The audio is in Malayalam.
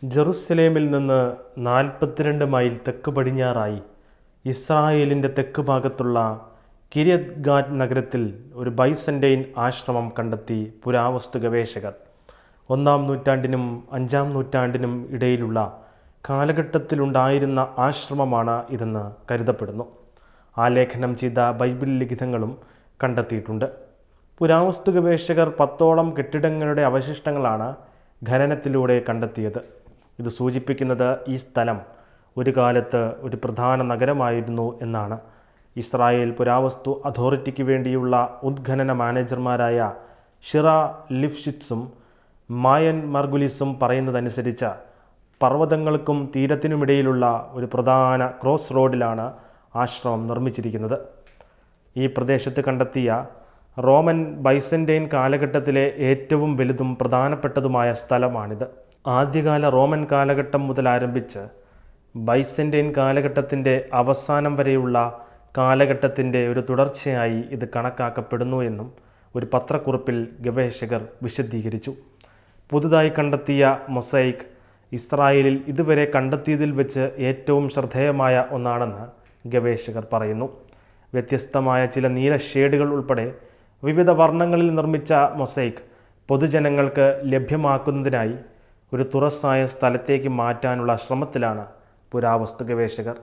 ജെറുസലേമിൽ നിന്ന് 42 മൈൽ തെക്ക് പടിഞ്ഞാറായി ഇസ്രായേലിൻ്റെ തെക്ക് ഭാഗത്തുള്ള കിര്യത്ത് ഗാറ്റ് നഗരത്തിൽ ഒരു ബൈസൻ്റെയിൻ ആശ്രമം കണ്ടെത്തി പുരാവസ്തു ഗവേഷകർ. 1-ാം നൂറ്റാണ്ടിനും 5-ാം നൂറ്റാണ്ടിനും ഇടയിലുള്ള കാലഘട്ടത്തിലുണ്ടായിരുന്ന ആശ്രമമാണ് ഇതെന്ന് കരുതപ്പെടുന്നു. ആലേഖനം ചെയ്ത ബൈബിൾ ലിഖിതങ്ങളും കണ്ടെത്തിയിട്ടുണ്ട്. പുരാവസ്തു ഗവേഷകർ 10ഓളം കെട്ടിടങ്ങളുടെ അവശിഷ്ടങ്ങളാണ് ഖനനത്തിലൂടെ കണ്ടെത്തിയത്. ഇത് സൂചിപ്പിക്കുന്നത് ഈ സ്ഥലം ഒരു കാലത്ത് ഒരു പ്രധാന നഗരമായിരുന്നു എന്നാണ്. ഇസ്രായേൽ പുരാവസ്തു അതോറിറ്റിക്ക് വേണ്ടിയുള്ള ഉദ്ഖനന മാനേജർമാരായ ഷിറ ലിഫ്ഷിറ്റ്സും മായൻ മർഗുലിസും പറയുന്നതനുസരിച്ച് പർവ്വതങ്ങൾക്കും തീരത്തിനുമിടയിലുള്ള ഒരു പ്രധാന ക്രോസ് റോഡിലാണ് ആശ്രമം നിർമ്മിച്ചിരിക്കുന്നത്. ഈ പ്രദേശത്ത് കണ്ടെത്തിയ റോമൻ ബൈസൻ്റെയിൻ കാലഘട്ടത്തിലെ ഏറ്റവും വലുതും പ്രധാനപ്പെട്ടതുമായ സ്ഥലമാണിത്. ആദ്യകാല റോമൻ കാലഘട്ടം മുതൽ ആരംഭിച്ച് ബൈസൻ്റെയിൻ കാലഘട്ടത്തിൻ്റെ അവസാനം വരെയുള്ള കാലഘട്ടത്തിൻ്റെ ഒരു തുടർച്ചയായി ഇത് കണക്കാക്കപ്പെടുന്നു എന്നും ഒരു പത്രക്കുറിപ്പിൽ ഗവേഷകർ വിശദീകരിച്ചു. പുതുതായി കണ്ടെത്തിയ മൊസൈക്ക് ഇസ്രായേലിൽ ഇതുവരെ കണ്ടെത്തിയതിൽ വെച്ച് ഏറ്റവും ശ്രദ്ധേയമായ ഒന്നാണെന്ന് ഗവേഷകർ പറയുന്നു. വ്യത്യസ്തമായ ചില നീല ഷേഡുകൾ ഉൾപ്പെടെ വിവിധ വർണ്ണങ്ങളിൽ നിർമ്മിച്ച മൊസൈക്ക് പൊതുജനങ്ങൾക്ക് ലഭ്യമാക്കുന്നതിനായി ഒരു തുറസ്സായ സ്ഥലത്തേക്ക് മാറ്റാനുള്ള ശ്രമത്തിലാണ് പുരാവസ്തു ഗവേഷകർ.